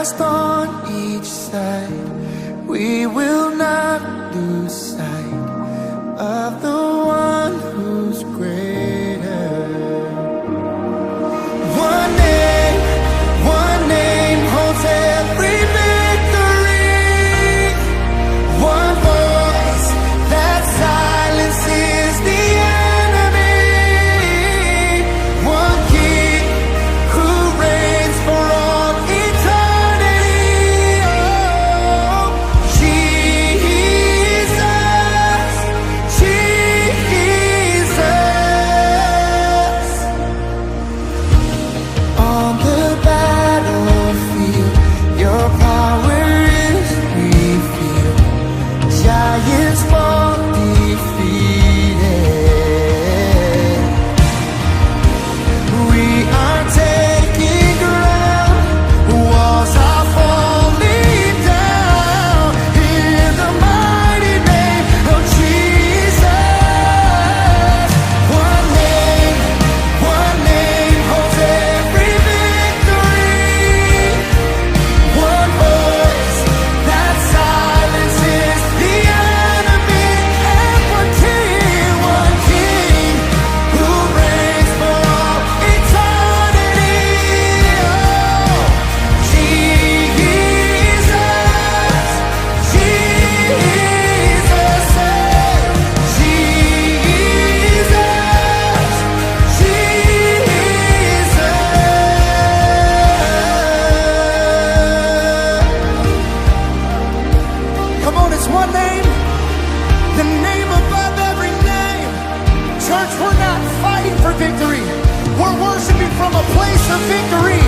Christ on each side, we will not lose sight of the one who's greater. One name holds every victory. One voice that silences the enemy. One King who reigns for all eternity. Oh, Jesus, Jesus. On the battlefield, your power is revealed. Giants fall defeated. We are taking ground. Walls are falling down. In the mighty name of Jesus. One name holds every victory. One voice that silences the enemy. And one King who reigns for all eternity. Oh, Jesus, come on, it's one name, the name above every name. Church, we're not fighting for victory. We're worshiping from a place of victory.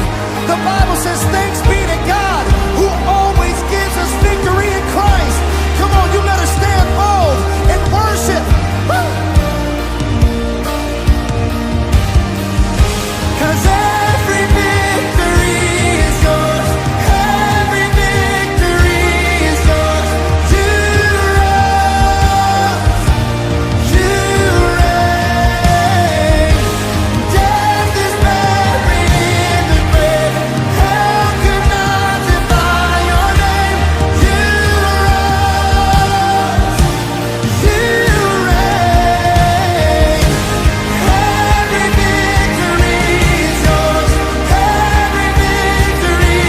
The Bible says, thanks be to God who always gives us victory in Christ. Come on, you better stand bold and worship. Woo! 'Cause every victory is yours. Every victory is yours. You rose, you reign. Death is buried in the grave. Hell could not defy your name. You rose, you reign. Every victory is yours. Every victory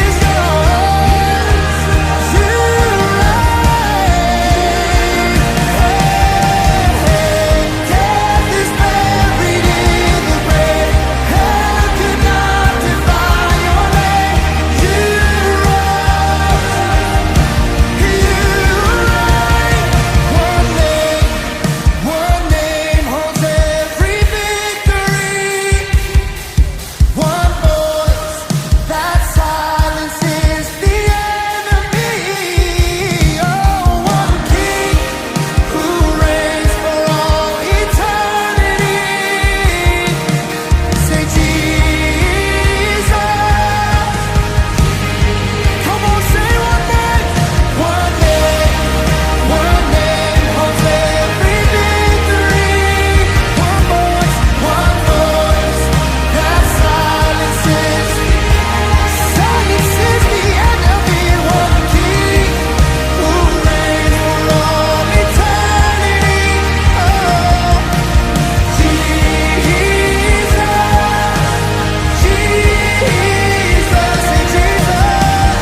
is yours. You reign. Death is buried in the grave. Hell could not defy your name. You rose. You reign. One name holds every victory. One voice that silences the enemy. Oh, one King who reigns for all eternity. Say Jesus. Come on, say one name. One name holds every victory. One voice that silences the enemy. One King who reigns for all eternity. Oh, Jesus, Jesus, say Jesus,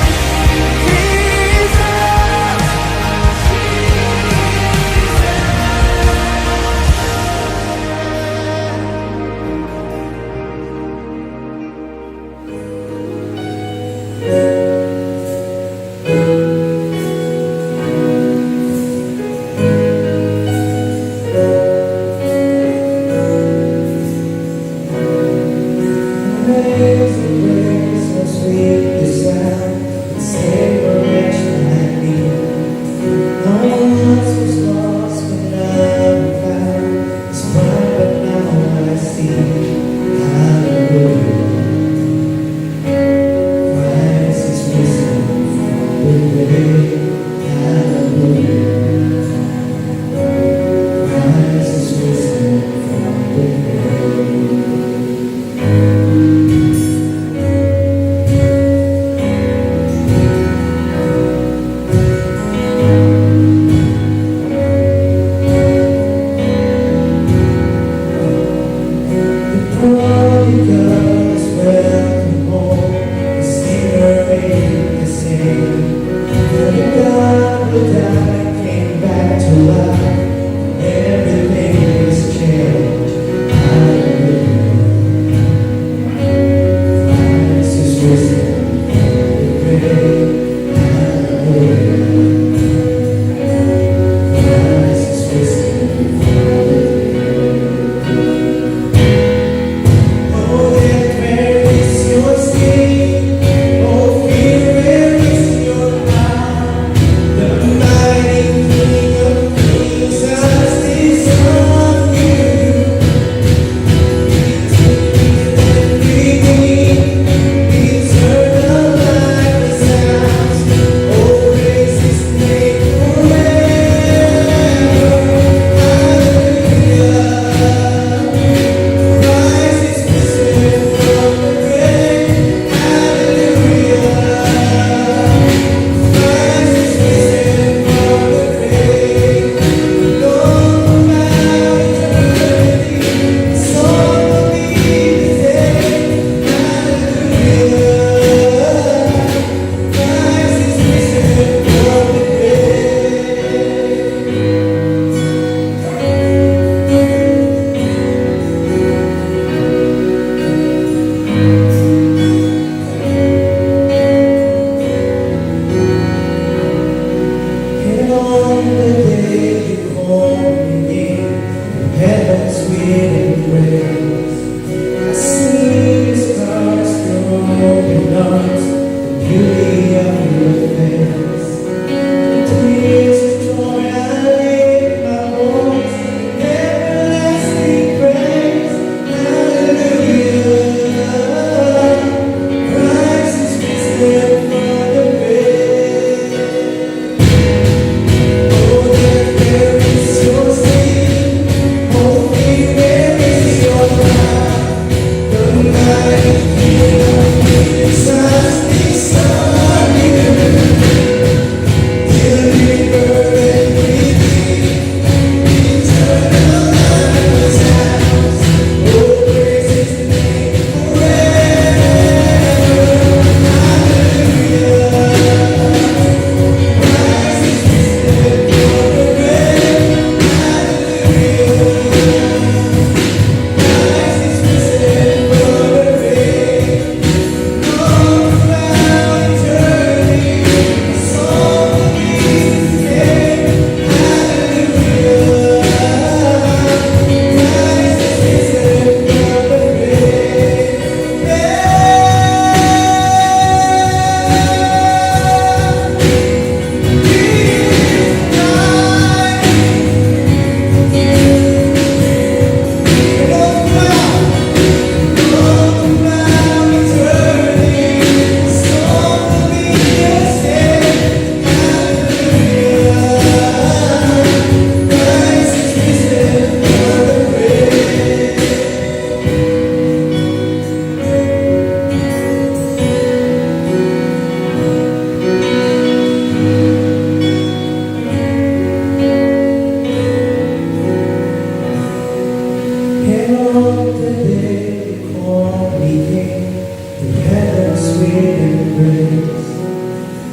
and grace.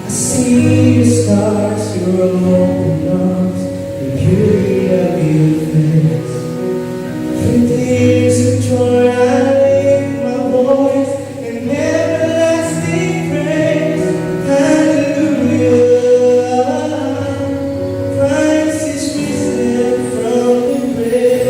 I see the stars, your open arms, the beauty of your face. Through tears of joy I lift my voice in everlasting praise. Hallelujah, Christ is risen from the grave.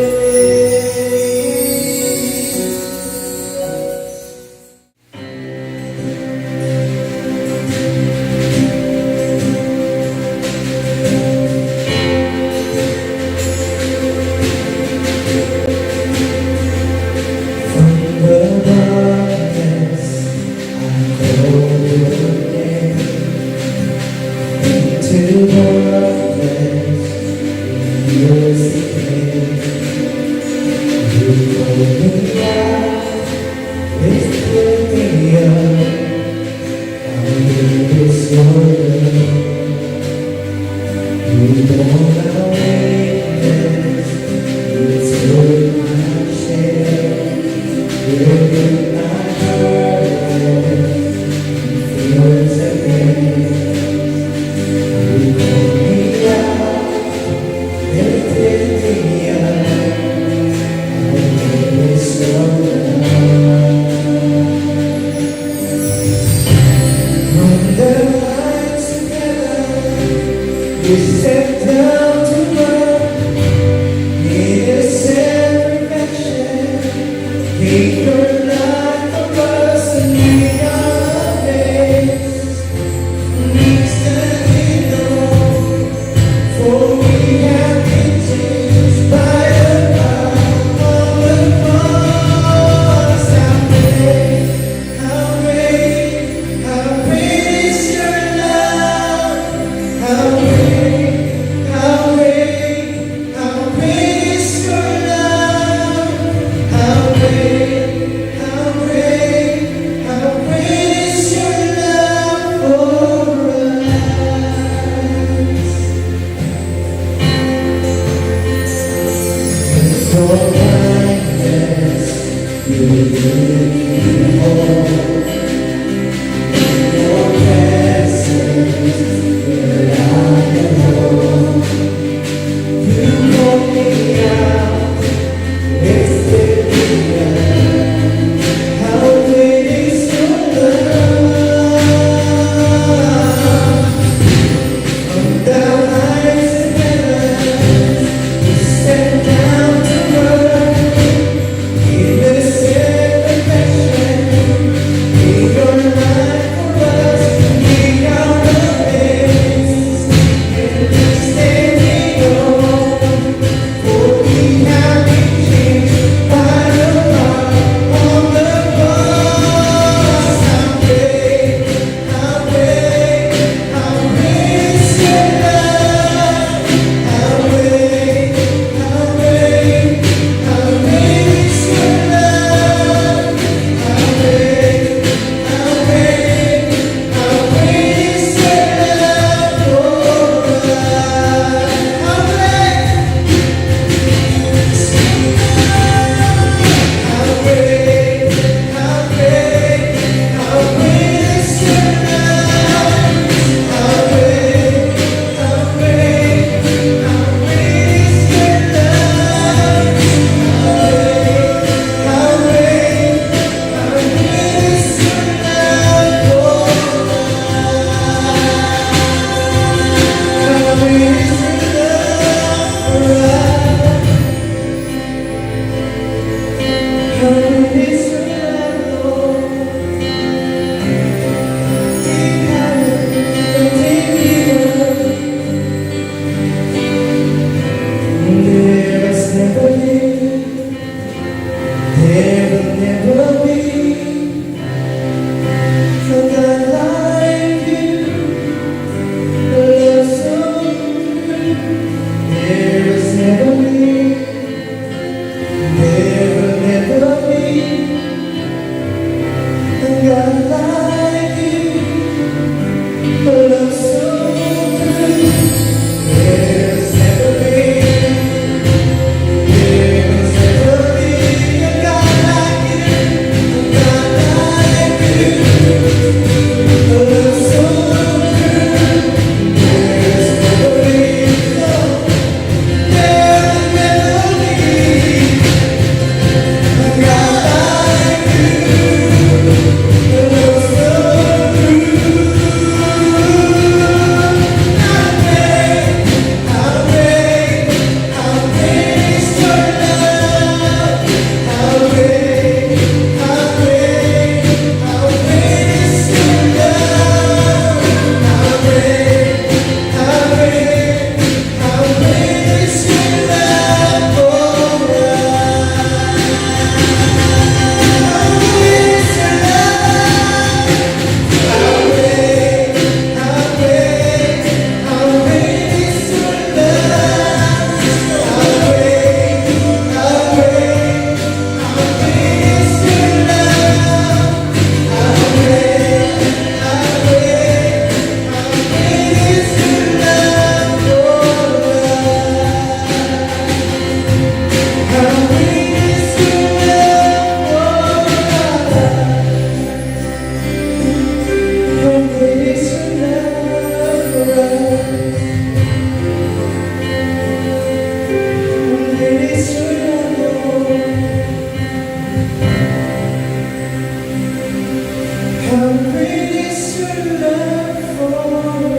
How great is your love for us?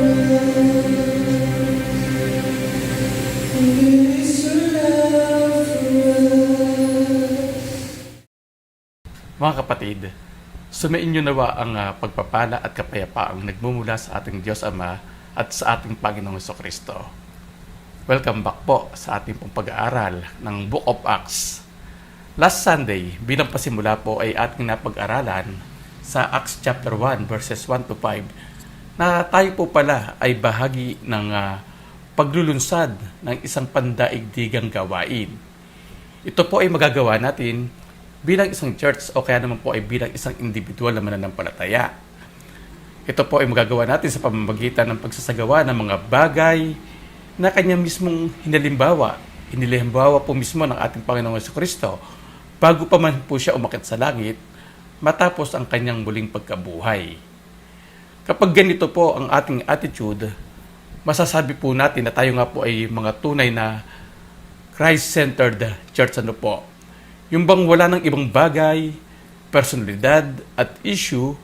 Great is your love for us. Mga kapatid, sumainyo nawa ang pagpapala at kapayapaang nagmumula sa ating Diyos Ama at sa ating Panginoong Jesucristo. Welcome back po sa ating pong pag-aaral ng Book of Acts. Last Sunday, bilang pasimula po ay ating napag-aralan sa Acts chapter 1 verses 1 to 5 na tayo po pala ay bahagi ng paglulunsad ng isang pandaigdigang gawain. Ito po ay magagawa natin bilang isang church o kaya naman po ay bilang isang individual na mananampalataya. Ito po ay magagawa natin sa pamamagitan ng pagsasagawa ng mga bagay na kanya mismong hinilimbawa po mismo ng ating Panginoong Jesucristo bago pa man po siya umakyat sa langit matapos ang kanyang muling pagkabuhay. Kapag ganito po ang ating attitude, masasabi po natin na tayo nga po ay mga tunay na Christ-centered church. Ano po? Yung bang wala ng ibang bagay, personalidad at issue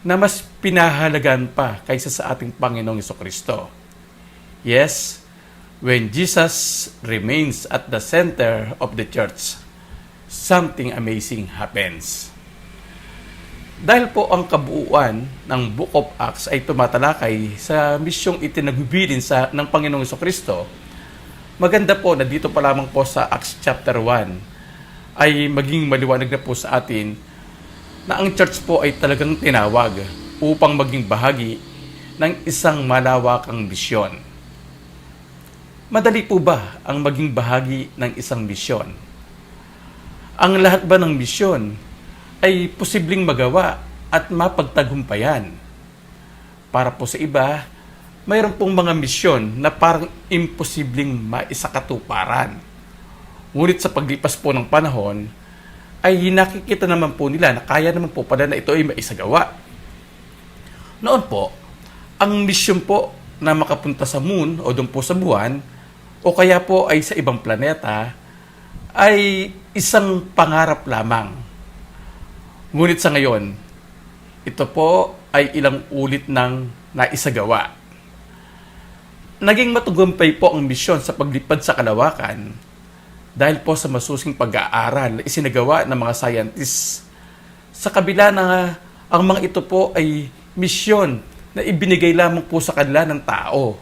na mas pinahalagan pa kaysa sa ating Panginoong Jesucristo. Yes, when Jesus remains at the center of the church, something amazing happens. Dahil po ang kabuuan ng Book of Acts ay tumatalakay sa misyong itinagbilin ng Panginoong Jesucristo, maganda po na dito pa lamang po sa Acts chapter 1 ay maging maliwanag na po sa atin na ang church po ay talagang tinawag upang maging bahagi ng isang malawakang misyon. Madali po ba ang maging bahagi ng isang misyon? Ang lahat ba ng misyon ay posibleng magawa at mapagtagumpayan? Para po sa iba, mayroon pong mga misyon na parang imposibleng maisakatuparan. Ngunit sa paglipas po ng panahon, ay nakikita naman po nila na kaya naman po pala na ito ay maisagawa. Noon po, ang misyon po na makapunta sa moon o doon po sa buwan, o kaya po ay sa ibang planeta, ay isang pangarap lamang. Ngunit sa ngayon, ito po ay ilang ulit nang naisagawa. Naging matagumpay po ang misyon sa paglipad sa kalawakan dahil po sa masusing pag-aaral na isinagawa ng mga scientists. Sa kabila na ang mga ito po ay misyon na ibinigay lamang po sa kanila ng tao.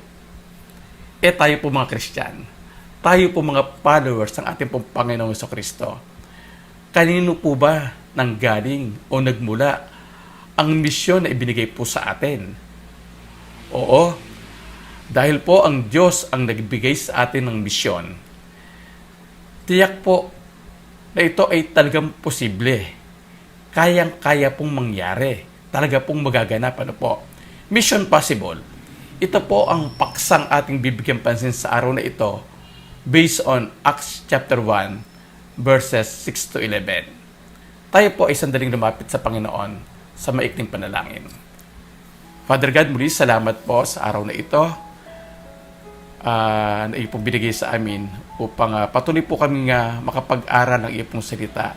Tayo po mga Kristyan, tayo po mga followers ng ating pong Panginoong Jesucristo. Kanino po ba nanggaling o nagmula ang misyon na ibinigay po sa atin? Oo, dahil po ang Diyos ang nagbigay sa atin ng misyon. Tiyak po na ito ay talagang posible. Kayang-kaya pong mangyari. Talaga pong magaganap. Ano po? Mission possible. Ito po ang paksang ating bibigyan pansin sa araw na ito based on Acts chapter 1 verses 6 to 11. Tayo po ay sandaling lumapit sa Panginoon sa maikling panalangin. Father God, muli salamat po sa araw na ito na iyo pong binigay sa amin upang patuloy po kami makapag-aral ng iyo pong salita.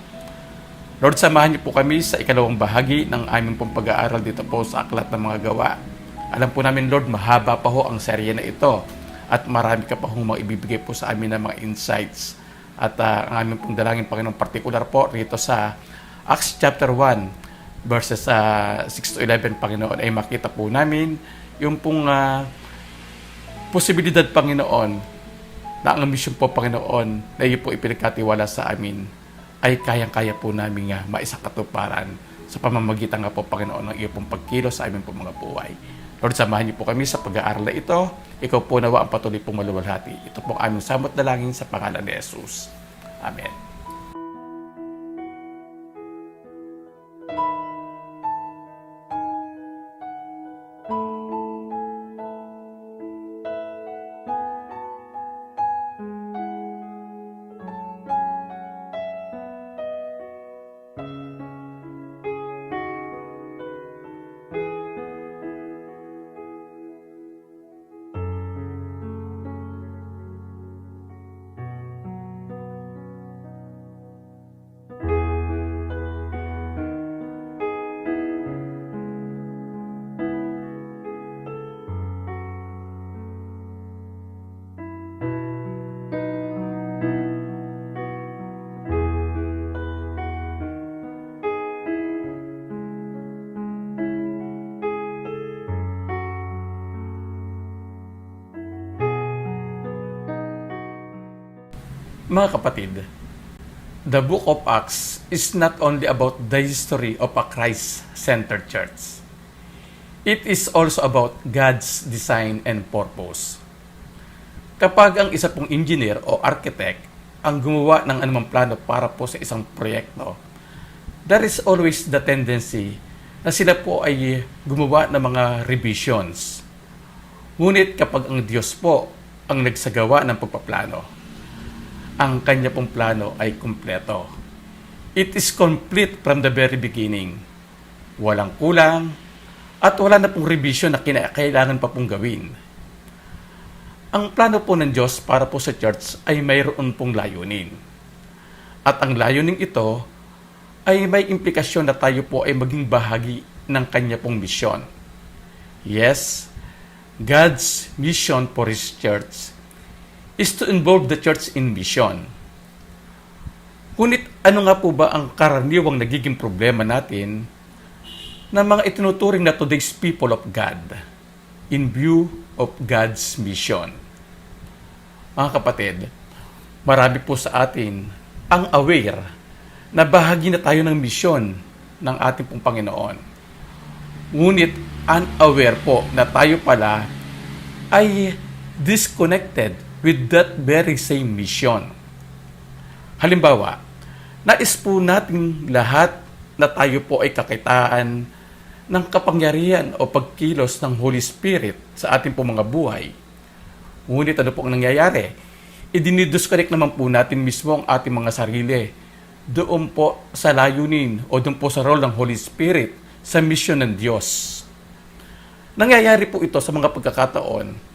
Lord, samahan niyo po kami sa ikalawang bahagi ng aming pong pag-aaral dito po sa Aklat ng Mga Gawa. Alam po namin, Lord, mahaba pa ho ang serye na ito at marami ka pa hong maibibigay po sa amin ng mga insights. At ang aming pong dalangin, Panginoon, particular po rito sa Acts chapter 1 verses 6 to 11, Panginoon, ay makita po namin yung pong posibilidad, Panginoon, na ang mission po, Panginoon, na iyo po ipinagkatiwala sa amin ay kayang-kaya po namin maisakatuparan sa pamamagitan nga po, Panginoon, ng iyo pong pagkilos sa aming pong mga buhay. Lord, samahan niyo po kami sa pag-aaral na ito. Ikaw po nawa ang patuloy pong maluwalhati. Ito po ang aming samot dalangin sa pangalan ni Jesus. Amen. Mga kapatid, the book of Acts is not only about the history of a Christ-centered church. It is also about God's design and purpose. Kapag ang isa pong engineer o architect ang gumawa ng anumang plano para po sa isang proyekto, there is always the tendency na sila po ay gumawa ng mga revisions. Ngunit kapag ang Diyos po ang nagsagawa ng pagpaplano, ang kanya pong plano ay kumpleto. It is complete from the very beginning. Walang kulang at wala na pong revision na kailangan pa pong gawin. Ang plano po ng Diyos para po sa church ay mayroon pong layunin. At ang layunin ito ay may implikasyon na tayo po ay maging bahagi ng kanya pong misyon. Yes, God's mission for His church is to involve the church in mission. Ngunit ano nga po ba ang karaniwang nagiging problema natin na mga itinuturing na today's people of God in view of God's mission? Mga kapatid, marami po sa atin ang aware na bahagi na tayo ng misyon ng ating pong Panginoon. Ngunit unaware po na tayo pala ay disconnected with that very same mission. Halimbawa, nais po natin lahat na tayo po ay kakitaan ng kapangyarihan o pagkilos ng Holy Spirit sa ating po mga buhay. Ngunit ano po ang nangyayari? Idinidisconnect naman po natin mismo ang ating mga sarili doon po sa layunin o doon po sa role ng Holy Spirit sa mission ng Diyos. Nangyayari po ito sa mga pagkakataon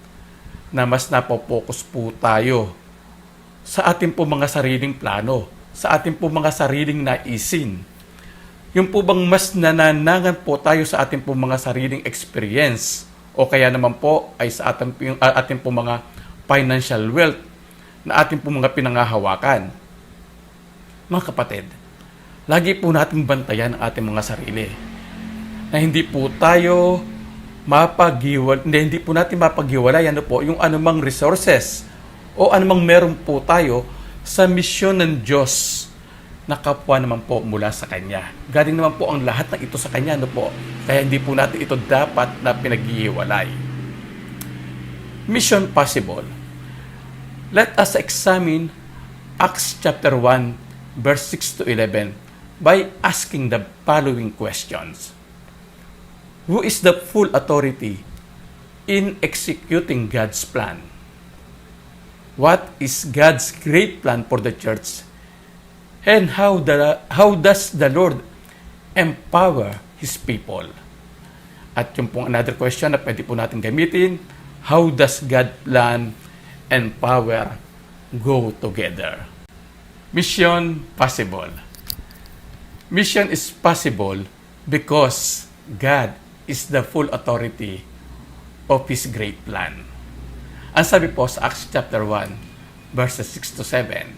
na mas napopokus po tayo sa ating po mga sariling plano, sa ating po mga sariling naisin. Yung po bang mas nananangan po tayo sa ating po mga sariling experience o kaya naman po ay sa ating po mga financial wealth na ating po mga pinangahawakan. Mga kapatid, lagi po nating bantayan ang ating mga sarili na hindi po tayo hindi po natin mapaghiwalay yung anumang resources o anumang meron po tayo sa misyon ng Diyos na kapwa naman po mula sa Kanya. Galing naman po ang lahat ng ito sa Kanya, Kaya hindi po natin ito dapat na pinaghihiwalay. Mission possible. Let us examine Acts chapter 1, verse 6 to 11 by asking the following questions. Who is the full authority in executing God's plan? What is God's great plan for the church? And how does the Lord empower His people? At yung pong another question na pwede po natin gamitin, how does God plan and power go together? Mission possible. Mission is possible because God is the full authority of His great plan. Ang sabi po sa Acts chapter 1, verses 6 to 7.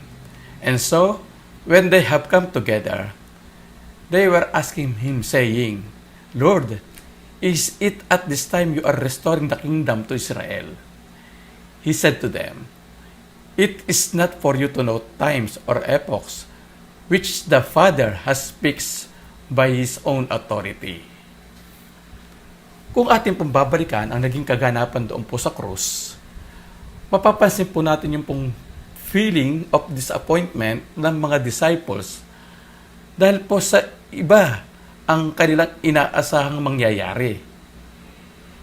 And so, when they have come together, they were asking Him, saying, Lord, is it at this time you are restoring the kingdom to Israel? He said to them, It is not for you to know times or epochs which the Father has fixed by His own authority. Kung ating pong babalikan ang naging kaganapan doon po sa krus, mapapansin po natin yung pong feeling of disappointment ng mga disciples dahil po sa iba ang kanilang inaasahang mangyayari.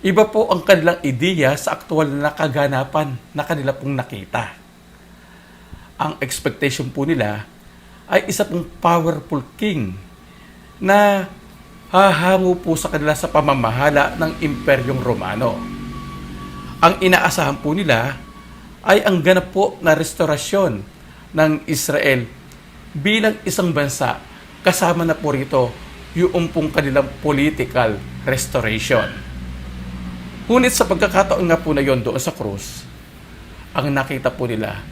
Iba po ang kanilang ideya sa aktual na kaganapan na kanila pong nakita. Ang expectation po nila ay isa pong powerful king na hahango po sa kanila sa pamamahala ng Imperyong Romano. Ang inaasahan po nila ay ang ganap po na restorasyon ng Israel bilang isang bansa, kasama na po rito yung pong kanilang political restoration. Ngunit sa pagkakataon nga po na yon doon sa krus, ang nakita po nila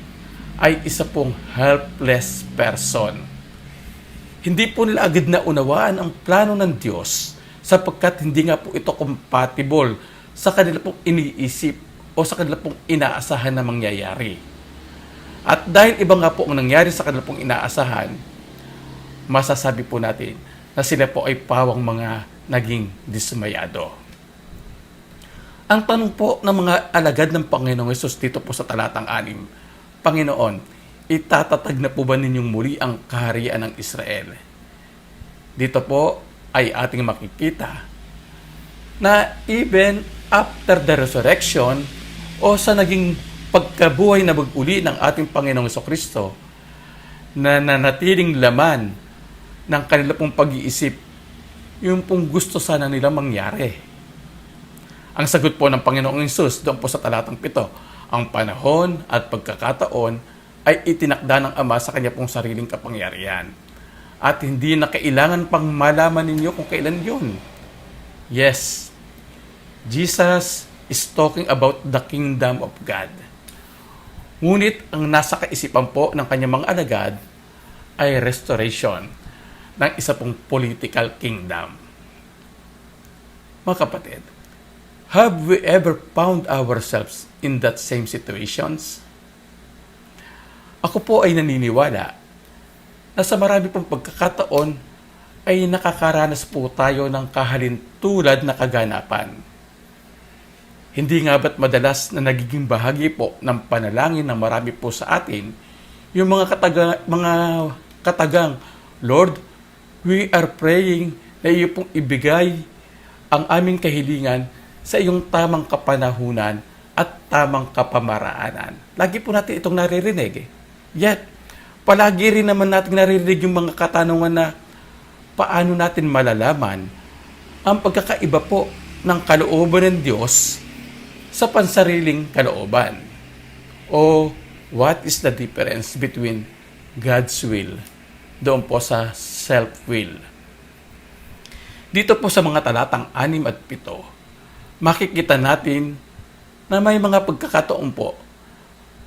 ay isa pong helpless person. Hindi po nila agad na unawaan ang plano ng Diyos sapagkat hindi nga po ito compatible sa kanila pong iniisip o sa kanila pong inaasahan na mangyayari. At dahil iba nga po ang nangyari sa kanila pong inaasahan, masasabi po natin na sila po ay pawang mga naging dismayado. Ang tanong po ng mga alagad ng Panginoong Hesus dito po sa talatang 6, Panginoon, itatatag na po ba ninyong muli ang kaharian ng Israel? Dito po ay ating makikita na even after the resurrection o sa naging pagkabuhay na mag-uli ng ating Panginoong Jesucristo, na nanatiling laman ng kanila pong pag-iisip yung pong gusto sana nila mangyari. Ang sagot po ng Panginoong Hesus doon po sa talatang 7, ang panahon at pagkakataon ay itinakda ng Ama sa kanya pong sariling kapangyarihan. At hindi na kailangan pang malaman ninyo kung kailan yun. Yes, Jesus is talking about the kingdom of God. Ngunit ang nasa kaisipan po ng kanyang mga alagad ay restoration ng isa pong political kingdom. Mga kapatid, have we ever found ourselves in that same situations? Ako po ay naniniwala na sa marami pong pagkakataon ay nakakaranas po tayo ng kahalintulad na kaganapan. Hindi nga ba't madalas na nagiging bahagi po ng panalangin ng marami po sa atin yung mga katagang, Lord, we are praying na iyo pong ibigay ang aming kahilingan sa iyong tamang kapanahunan at tamang kapamaraanan. Lagi po natin itong naririnig. Yet, palagi rin naman natin naririnig yung mga katanungan na paano natin malalaman ang pagkakaiba po ng kalooban ng Diyos sa pansariling kalooban. O what is the difference between God's will doon po sa self-will? Dito po sa mga talatang 6 at 7, makikita natin na may mga pagkakataon po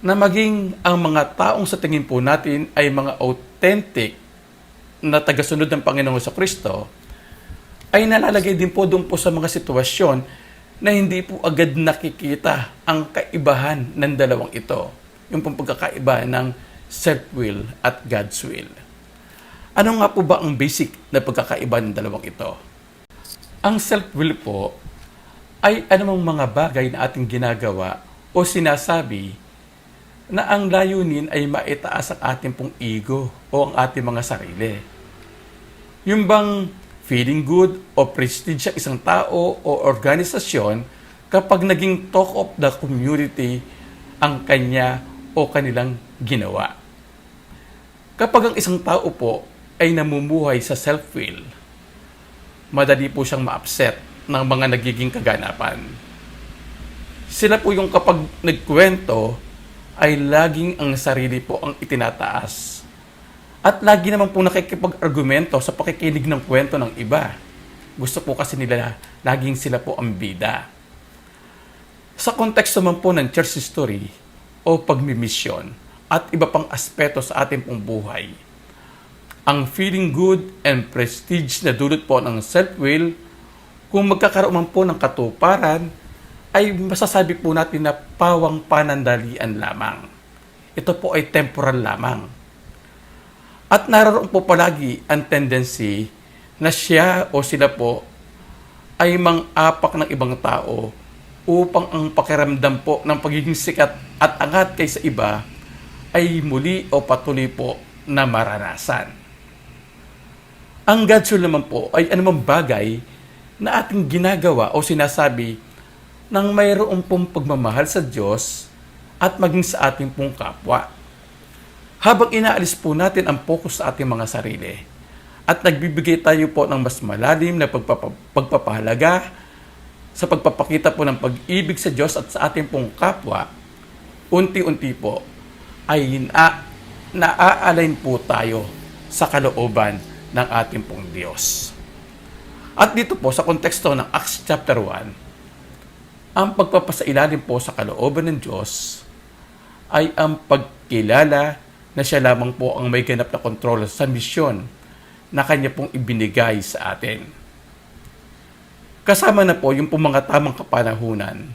na maging ang mga taong sa tingin po natin ay mga authentic na tagasunod ng Panginoong Jesucristo ay nalalagay din po doon po sa mga sitwasyon na hindi po agad nakikita ang kaibahan ng dalawang ito. Yung pong pagkakaiba ng self-will at God's will. Ano nga po ba ang basic na pagkakaiba ng dalawang ito? Ang self-will po ay anumang mga bagay na ating ginagawa o sinasabi na ang layunin ay maitaas ang ating pong ego o ang ating mga sarili. Yung bang feeling good o prestige sa isang tao o organisasyon kapag naging talk of the community ang kanya o kanilang ginawa. Kapag ang isang tao po ay namumuhay sa self-will, madali po siyang ma-upset ng mga nagiging kaganapan. Sila po yung kapag nagkwento ay laging ang sarili po ang itinataas. At lagi naman po nakikipag-argumento sa pakikinig ng kwento ng iba. Gusto po kasi nila laging sila po ang bida. Sa konteksto man po ng church history o pagmimisyon at iba pang aspeto sa ating pong buhay, ang feeling good and prestige na dulot po ng self-will, kung magkakaroon man po ng katuparan, ay masasabi po natin na pawang panandalian lamang. Ito po ay temporal lamang. At naroon po palagi ang tendency na siya o sila po ay mang-apak ng ibang tao upang ang pakiramdam po ng pagiging sikat at angat kaysa iba ay muli o patuloy po na maranasan. Ang God's will naman po ay anumang bagay na ating ginagawa o sinasabi nang mayroon pong pagmamahal sa Diyos at maging sa ating pong kapwa. Habang inaalis po natin ang focus sa ating mga sarili at nagbibigay tayo po ng mas malalim na pagpapahalaga sa pagpapakita po ng pag-ibig sa Diyos at sa ating pong kapwa, unti-unti po ay naa-align po tayo sa kalooban ng ating pong Diyos. At dito po sa konteksto ng Acts chapter 1, ang pagpapasailalim po sa kalooban ng Diyos ay ang pagkilala na siya lamang po ang may ganap na kontrol sa misyon na kanya pong ibinigay sa atin. Kasama na po yung mga tamang kapanahunan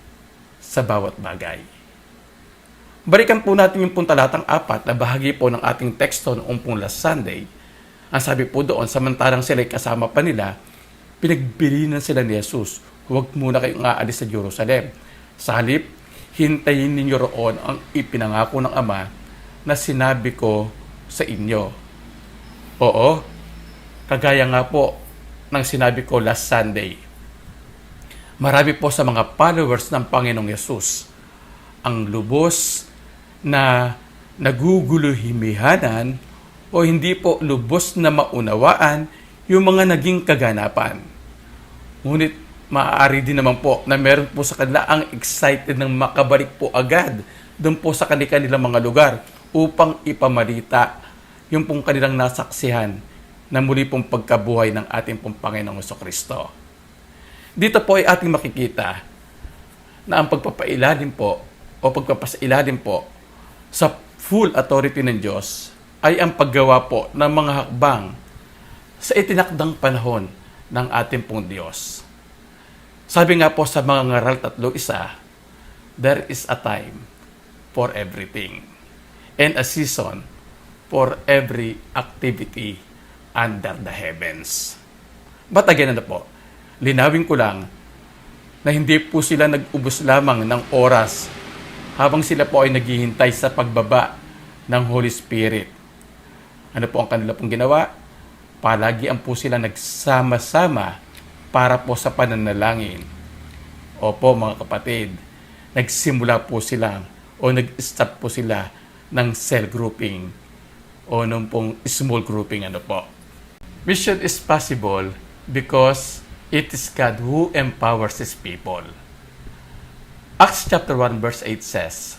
sa bawat bagay. Balikan po natin yung talatang 4 na bahagi po ng ating teksto noong pong last Sunday. Ang sabi po doon, samantalang sila'y kasama pa nila, pinagbilinan sila ni Jesus, huwag muna kayong aalis sa Jerusalem. Sa halip, hintayin ninyo roon ang ipinangako ng Ama na sinabi ko sa inyo. Oo, kagaya nga po ng sinabi ko last Sunday. Marami po sa mga followers ng Panginoong Yesus ang lubos na naguguluhimihanan o hindi po lubos na maunawaan yung mga naging kaganapan. Ngunit maaari din naman po na meron po sa kanila ang excited ng makabalik po agad doon po sa kanilang mga lugar upang ipamalita yung pong kanilang nasaksihan na muli pong pagkabuhay ng ating pong Panginoong Jesucristo. Dito po ay ating makikita na ang pagpapailalim po o pagpapasailalim po sa full authority ng Diyos ay ang paggawa po ng mga hakbang sa itinakdang panahon ng ating pong Diyos. Sabi nga po sa mga ngaral 3:1, there is a time for everything and a season for every activity under the heavens. But again, linawin ko lang na hindi po sila nag-ubos lamang ng oras habang sila po ay naghihintay sa pagbaba ng Holy Spirit. Ano po ang kanila pong ginawa? Palagian po sila nagsama-sama para po sa pananalangin. Opo mga kapatid, nagsimula po sila o nag-start po sila ng cell grouping o nung pong small grouping Mission is possible because it is God who empowers His people. Acts chapter 1 verse 8 says,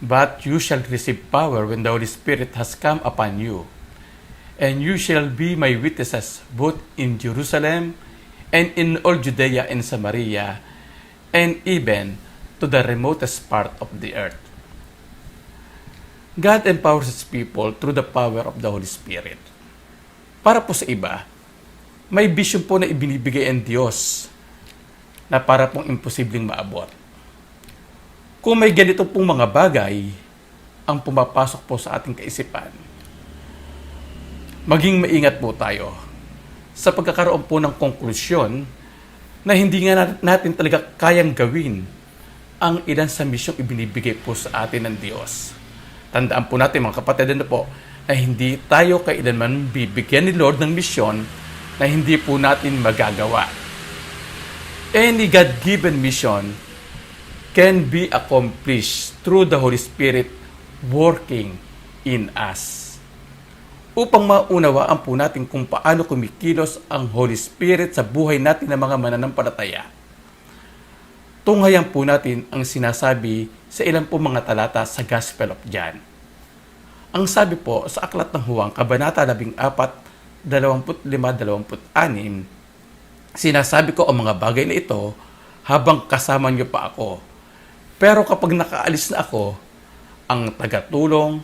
"But you shall receive power when the Holy Spirit has come upon you, and you shall be my witnesses both in Jerusalem and in all Judea and Samaria, and even to the remotest part of the earth." God empowers His people through the power of the Holy Spirit. Para po sa iba, may vision po na ibinibigay ang Diyos na para pong imposibleng maabot. Kung may ganito pong mga bagay ang pumapasok po sa ating kaisipan, maging maingat po tayo sa pagkakaroon po ng konklusyon na hindi nga natin talaga kayang gawin ang ilan sa misyong ibinibigay po sa atin ng Diyos. Tandaan po natin mga kapatid na hindi tayo kailanman bibigyan ni Lord ng misyon na hindi po natin magagawa. Any God-given mission can be accomplished through the Holy Spirit working in us. Upang maunawaan po natin kung paano kumikilos ang Holy Spirit sa buhay natin ng mga mananampalataya, tunghayan po natin ang sinasabi sa ilang po mga talata sa Gospel of John. Ang sabi po sa Aklat ng Juan, Kabanata 14, 25-26, sinasabi ko ang mga bagay na ito habang kasama niyo pa ako. Pero kapag nakaalis na ako, ang tagatulong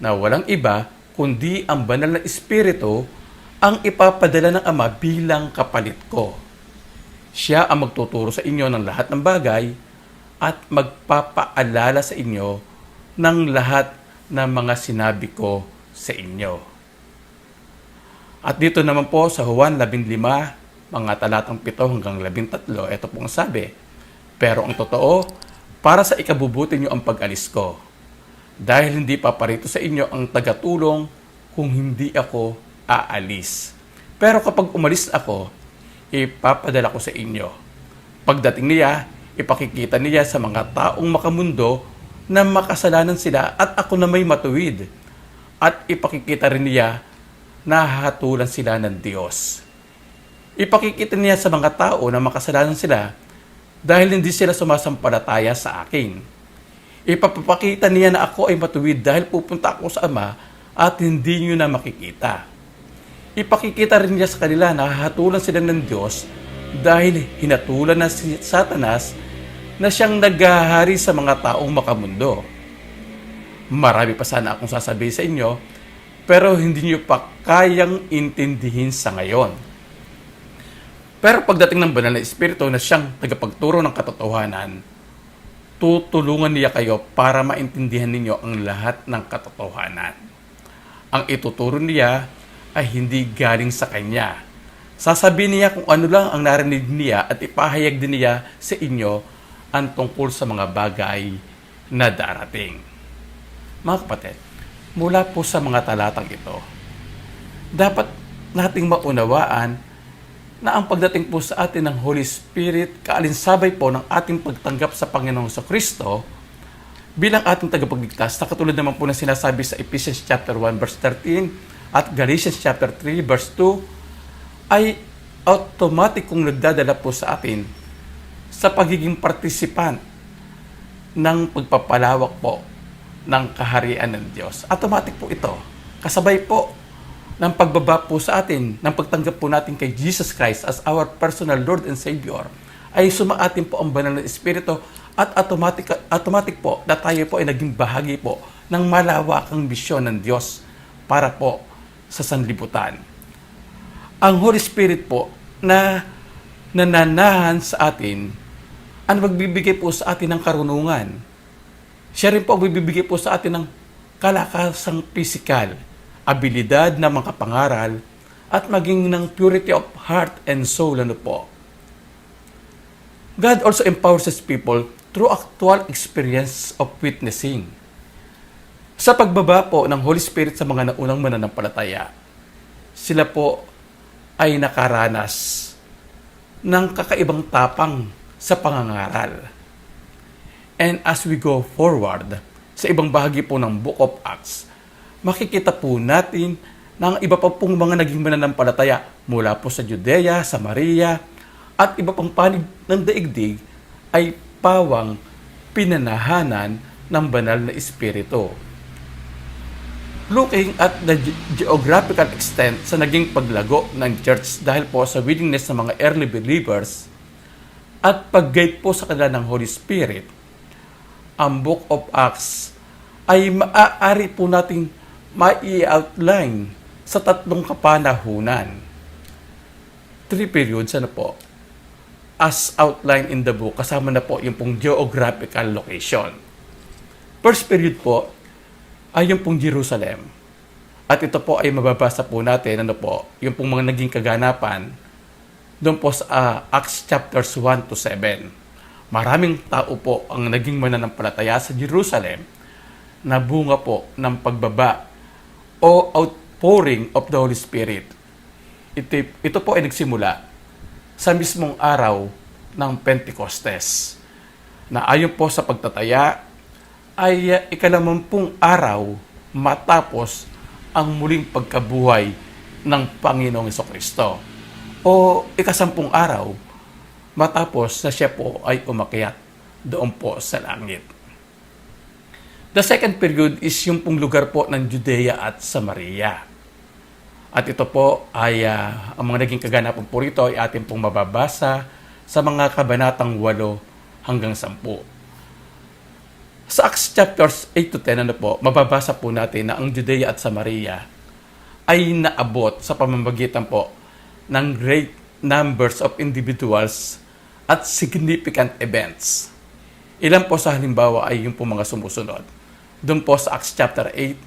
na walang iba kundi ang banal na Espiritu ang ipapadala ng Ama bilang kapalit ko. Siya ang magtuturo sa inyo ng lahat ng bagay at magpapaalala sa inyo ng lahat ng mga sinabi ko sa inyo. At dito naman po sa Juan 15, mga talatang 7-13, ito pong sabi, "Pero ang totoo, para sa ikabubuti niyo ang pag-alis ko, dahil hindi paparito sa inyo ang tagatulong kung hindi ako aalis. Pero kapag umalis ako, ipapadala ko sa inyo. Pagdating niya, ipakikita niya sa mga taong makamundo na makasalanan sila at ako na may matuwid. At ipakikita rin niya na hahatulan sila ng Diyos. Ipakikita niya sa mga tao na makasalanan sila dahil hindi sila sumasampalataya sa akin. Ipapakita niya na ako ay matuwid dahil pupunta ako sa Ama at hindi niyo na makikita. Ipakikita rin niya sa kanila na hahatulan sila ng Diyos dahil hinatulan na si Satanas na siyang naghahari sa mga taong makamundo. Marami pa sana akong sasabihin sa inyo, pero hindi niyo pa kayang intindihin sa ngayon. Pero pagdating ng banal na Espiritu na siyang tagapagturo ng katotohanan, tutulungan niya kayo para maintindihan ninyo ang lahat ng katotohanan. Ang ituturo niya ay hindi galing sa Kanya. Sasabihin niya kung ano lang ang narinig niya at ipahayag din niya sa inyo ang tungkol sa mga bagay na darating. Mga kapatid, mula po sa mga talatang ito, dapat nating maunawaan na ang pagdating po sa atin ng Holy Spirit, kaalinsabay po ng ating pagtanggap sa Panginoong Kristo bilang ating tagapagligtas, na katulad naman po na sinasabi sa Ephesians chapter 1 verse 13 at Galatians chapter 3 verse 2, ay automatic kung nagdadala po sa atin sa pagiging participant ng pagpapalawak po ng kaharian ng Diyos. Automatic po ito. Kasabay po ng pagbaba po sa atin, ng pagtanggap po natin kay Jesus Christ as our personal Lord and Savior, ay sumaatin po ang banal na Espiritu at automatic po na tayo po ay naging bahagi po ng malawakang bisyon ng Diyos para po sa sanlibutan. Ang Holy Spirit po na nananahan sa atin ang magbibigay po sa atin ng karunungan. Siya rin po ang magbibigay po sa atin ng kalakasang pisikal, abilidad na makapangaral, at maging ng purity of heart and soul. Ano po? God also empowers His people through actual experience of witnessing. Sa pagbaba po ng Holy Spirit sa mga naunang mananampalataya, sila po ay nakaranas ng kakaibang tapang sa pangangaral. And as we go forward sa ibang bahagi po ng Book of Acts, makikita po natin na ang iba pa pong mga naging mananampalataya mula po sa Judea, Samaria, at iba pang panig ng daigdig ay pawang pinanahanan ng banal na Espiritu. Looking at the geographical extent sa naging paglago ng church dahil po sa willingness ng mga early believers at pag-guide po sa kanila ng Holy Spirit, ang Book of Acts ay maaari po nating mai-outline sa 3 kapanahunan. 3 periods, ano po? As outlined in the book, kasama na po yung pong geographical location. First period po ay yung pong Jerusalem. At ito po ay mababasa po natin, ano po, yung pong mga naging kaganapan doon po sa Acts chapters 1 to 7. Maraming tao po ang naging mananampalataya sa Jerusalem na bunga po ng pagbaba o outpouring of the Holy Spirit. Ito po ay nagsimula sa mismong araw ng Pentecostes, na ayon po sa pagtataya ay ikalawampung araw matapos ang muling pagkabuhay ng Panginoong Jesucristo, o ikasampung araw matapos na siya po ay umakyat doon po sa langit. The second period is yung pong lugar po ng Judea at Samaria. At ito po ay ang mga naging kaganapan po rito ay ating pong mababasa sa mga kabanatang 8 hanggang 10. Sa Acts chapters 8 to 10, ano po, mababasa po natin na ang Judea at Samaria ay naabot sa pamamagitan po ng great numbers of individuals at significant events. Ilan po sa halimbawa ay yung po mga sumusunod. Doon po sa Acts chapter 8,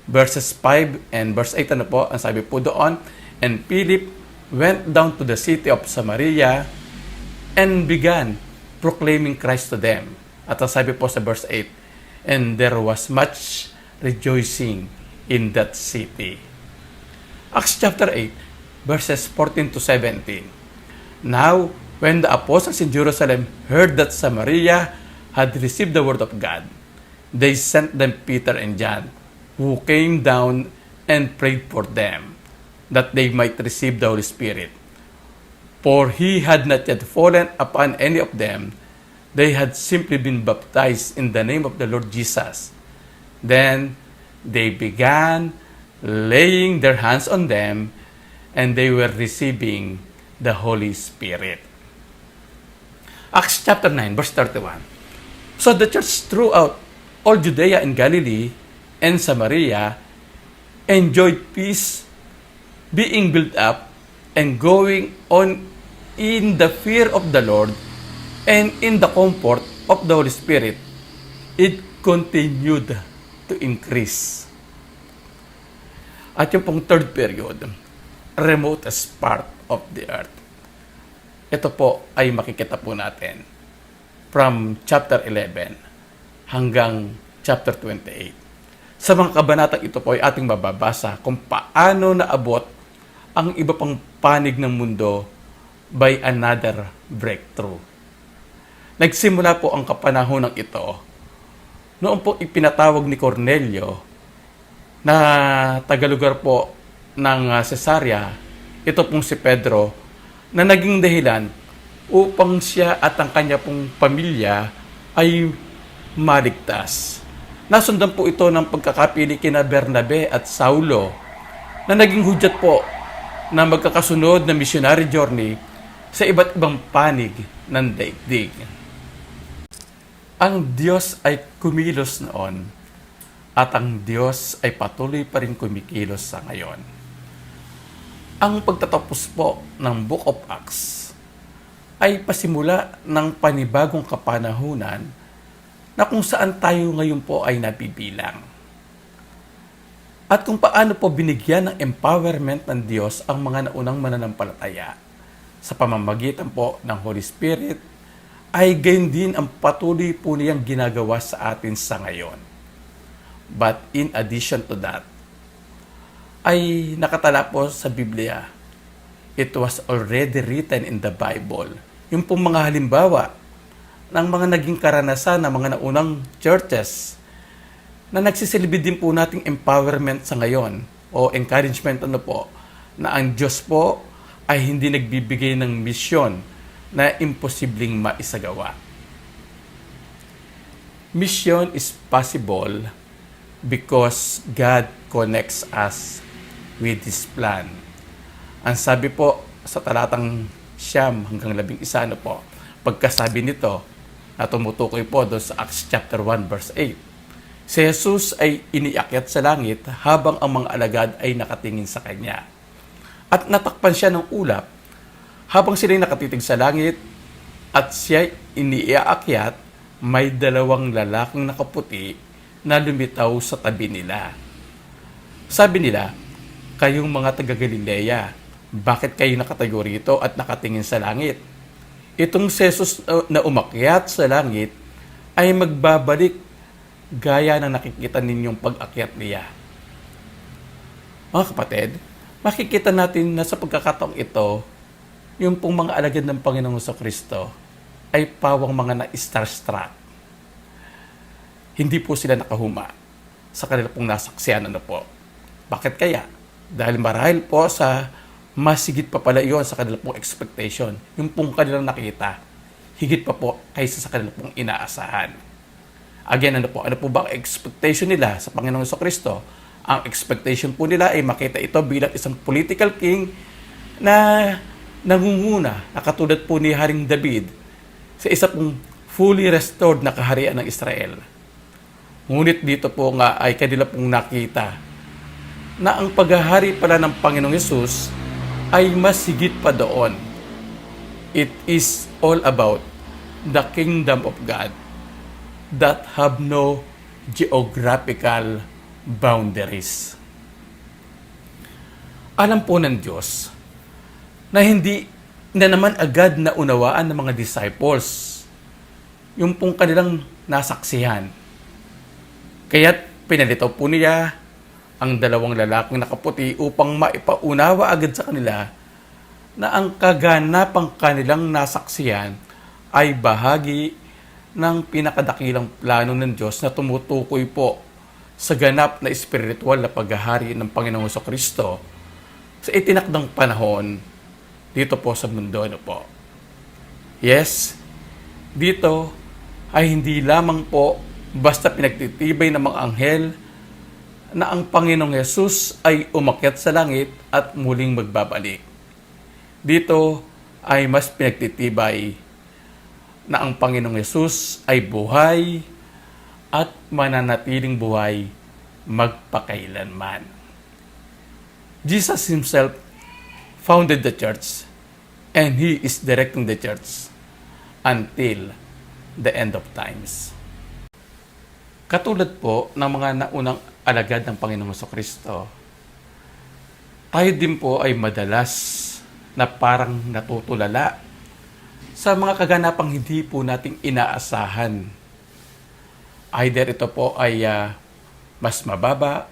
verses 5 and verse 8, ano po, ang sabi po doon, and Philip went down to the city of Samaria and began proclaiming Christ to them. At ang sabi po sa verse 8, and there was much rejoicing in that city. Acts chapter 8, verses 14 to 17. Now, when the apostles in Jerusalem heard that Samaria had received the word of God, they sent them Peter and John, who came down and prayed for them, that they might receive the Holy Spirit. For he had not yet fallen upon any of them. They had simply been baptized in the name of the Lord Jesus. Then they began laying their hands on them, and they were receiving the Holy Spirit. Acts chapter 9, verse 31. So the church throughout all Judea and Galilee and Samaria enjoyed peace, being built up, and going on in the fear of the Lord, and in the comfort of the Holy Spirit, it continued to increase. At yung pong third period, remotest part of the earth. Ito po ay makikita po natin from chapter 11 hanggang chapter 28. Sa mga kabanatang ito po ay ating mababasa kung paano naabot ang iba pang panig ng mundo by another breakthrough. Nagsimula po ang kapanahonang ito noon po ipinatawag ni Cornelio na tagalugar po ng Cesarea, ito pong si Pedro, na naging dahilan upang siya at ang kanya pong pamilya ay maligtas. Nasundan po ito ng pagkakapili kina Bernabe at Saulo na naging hudyat po na magkakasunod na missionary journey sa iba't ibang panig ng daigdig. Ang Diyos ay kumilos noon at ang Diyos ay patuloy pa rin kumikilos sa ngayon. Ang pagtatapos po ng Book of Acts ay pasimula ng panibagong kapanahunan na kung saan tayo ngayon po ay nabibilang. At kung paano po binigyan ng empowerment ng Diyos ang mga naunang mananampalataya sa pamamagitan po ng Holy Spirit, ay gayon din ang patuloy po niyang ginagawa sa atin sa ngayon. But in addition to that, ay nakatala po sa Biblia, it was already written in the Bible. Yung pong mga halimbawa ng mga naging karanasan ng mga naunang churches na nagsisilbi din po nating empowerment sa ngayon o encouragement na ang Diyos po ay hindi nagbibigay ng misyon na imposibleng maisagawa. Mission is possible because God connects us with His plan. Ang sabi po sa talatang 9 hanggang 11, pagkasabi nito na tumutukoy po doon sa Acts chapter 1 verse 8. Si Jesus ay iniakyat sa langit habang ang mga alagad ay nakatingin sa Kanya. At natakpan siya ng ulap habang sila'y nakatitig sa langit at siya iniaakyat, may dalawang lalaking nakaputi na lumitaw sa tabi nila. Sabi nila, kayong mga taga-Galilea, bakit kayo nakatayo rito at nakatingin sa langit? Itong si Jesus na umakyat sa langit ay magbabalik gaya na nakikita ninyong pag-akyat niya. Mga kapatid, makikita natin na sa pagkakataong ito, yung pong mga alagad ng Panginoong Kristo ay pawang mga na-starstruck. Hindi po sila nakahuma sa kanila pong nasaksiyan Bakit kaya? Dahil marahil po sa masigit pa pala iyon sa kanila pong expectation. Yung pong kanilang nakita, higit pa po kaysa sa kanila pong inaasahan. Again, ano po ba ang expectation nila sa Panginoong Kristo? Ang expectation po nila ay makita ito bilang isang political king na nangunguna, na katulad po ni Haring David sa isa pong fully restored na kaharian ng Israel. Ngunit dito po nga ay kanila pong nakita na ang paghahari pala ng Panginoong Yesus ay mas higit pa doon. It is all about the kingdom of God that have no geographical boundaries. Alam po ng Diyos na hindi na naman agad na unawaan ng mga disciples yung pong kanilang nasaksihan. Kaya't pinalitaw po niya ang dalawang lalaking nakaputi upang maipaunawa agad sa kanila na ang kaganapang kanilang nasaksihan ay bahagi ng pinakadakilang plano ng Diyos na tumutukoy po sa ganap na espiritual na paghahari ng Panginoong Kristo sa itinakdang panahon dito po sa mundo. Yes, dito ay hindi lamang po basta pinagtitibay ng mga anghel na ang Panginoong Yesus ay umakyat sa langit at muling magbabalik. Dito ay mas pinagtitibay na ang Panginoong Yesus ay buhay at mananatiling buhay magpakailanman. Jesus Himself founded the church and He is directing the church until the end of times. Katulad po ng mga naunang alagad ng Panginoong Kristo, tayo din po ay madalas na parang natutulala sa mga kaganapang hindi po nating inaasahan. Either ito po ay mas mababa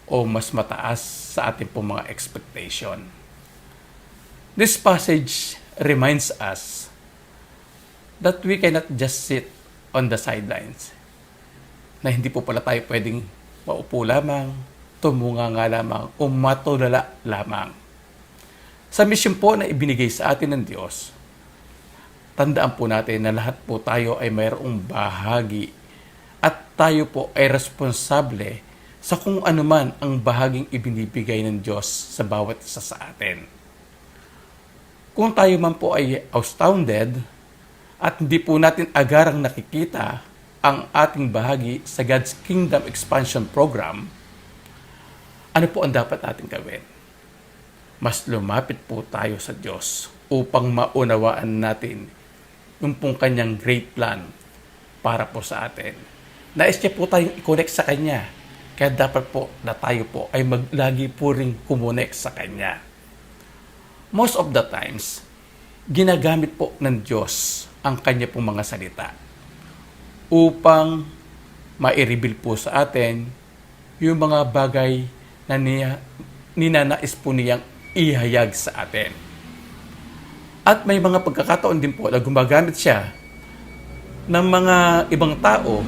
o mas mataas sa ating po mga expectation. This passage reminds us that we cannot just sit on the sidelines. Na hindi po pala tayo pwedeng maupo lamang, tumunga nga lamang, o matulala lamang. Sa mission po na ibinigay sa atin ng Diyos, tandaan po natin na lahat po tayo ay mayroong bahagi at tayo po ay responsable sa kung anuman ang bahaging ibinibigay ng Diyos sa bawat isa sa atin. Kung tayo man po ay astounded at hindi po natin agarang nakikita ang ating bahagi sa God's Kingdom Expansion Program, ano po ang dapat natin gawin? Mas lumapit po tayo sa Diyos upang maunawaan natin yung pong kanyang great plan para po sa atin. Nais niya po tayong i-connect sa Kanya. Kaya dapat po na tayo po ay lagi po rin kumonek sa Kanya. Most of the times, ginagamit po ng Diyos ang Kanya pong mga salita upang ma-reveal po sa atin yung mga bagay na ninanais po niyang ihayag sa atin. At may mga pagkakataon din po na gumagamit siya ng mga ibang tao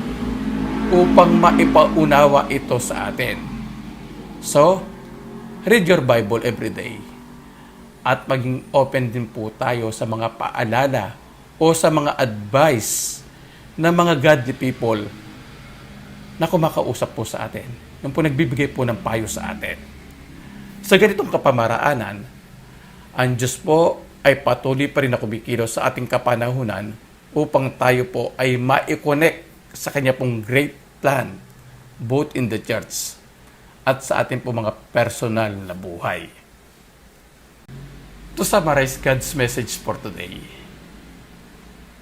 upang maipaunawa ito sa atin. So, read your Bible every day at maging open din po tayo sa mga paalala o sa mga advice ng mga godly people na kumakausap po sa atin. Yung po nagbibigay po ng payo sa atin. Sa ganitong kapamaraanan, ang Diyos po ay patuloy pa rin na kumikilos sa ating kapanahunan upang tayo po ay ma-connect sa Kanya pong great plan, both in the church at sa ating po mga personal na buhay. To summarize God's message for today,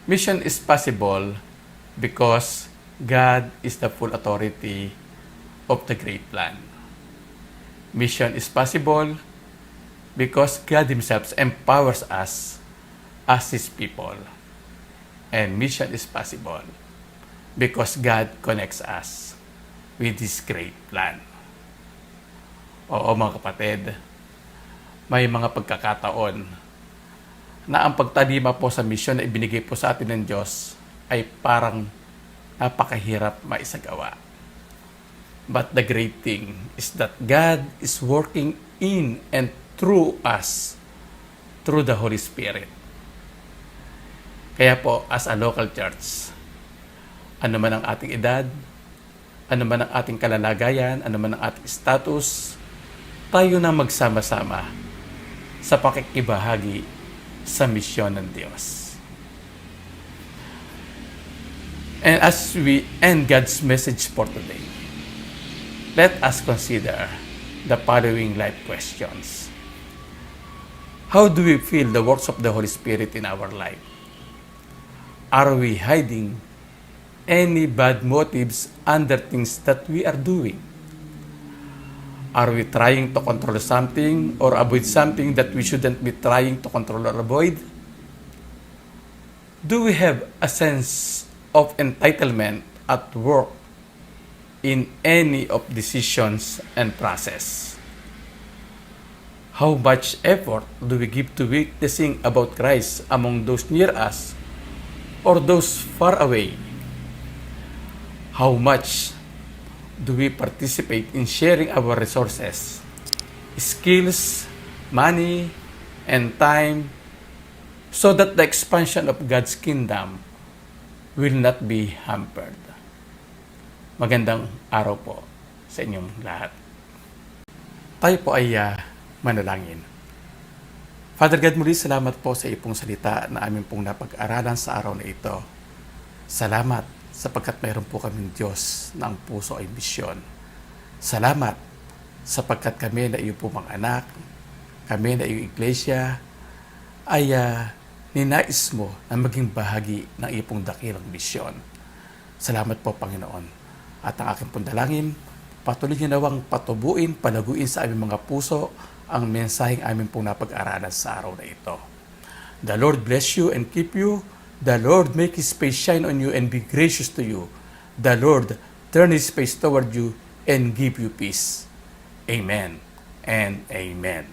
mission is possible because God is the full authority of the great plan. Mission is possible because God Himself empowers us as His people. And mission is possible because God connects us with His great plan. Oo mga kapatid, may mga pagkakataon na ang pagtalima po sa misyon na ibinigay po sa atin ng Diyos ay parang napakahirap maisagawa. But the great thing is that God is working in and through us, through the Holy Spirit. Kaya po, as a local church, ano man ang ating edad, ano man ang ating kalalagayan, ano man ang ating status, tayo na magsama-sama sa pakikibahagi sa misyon ng Diyos. And as we end God's message for today, let us consider the following life questions. How do we feel the works of the Holy Spirit in our life? Are we hiding any bad motives under things that we are doing? Are we trying to control something or avoid something that we shouldn't be trying to control or avoid? Do we have a sense of entitlement at work in any of decisions and process? How much effort do we give to witnessing about Christ among those near us or those far away? How much do we participate in sharing our resources, skills, money, and time so that the expansion of God's kingdom will not be hampered? Magandang araw po sa inyong lahat. Tayo po ay manalangin. Father God, muli salamat po sa iyong salita na aming pong napag-aralan sa araw na ito. Salamat sapagkat mayroon po kaming Diyos na ang puso ay misyon. Salamat sapagkat kami na iyo po mga anak, kami na iyong iglesia, ay ninais mo na maging bahagi ng iyong dakilang misyon. Salamat po, Panginoon. At ang aking pong dalangin, patuloy niyo nawang patubuin, palaguin sa aming mga puso ang mensaheng aming pong napag-aralan sa araw na ito. The Lord bless you and keep you. The Lord make His face shine on you and be gracious to you. The Lord turn His face toward you and give you peace. Amen and amen.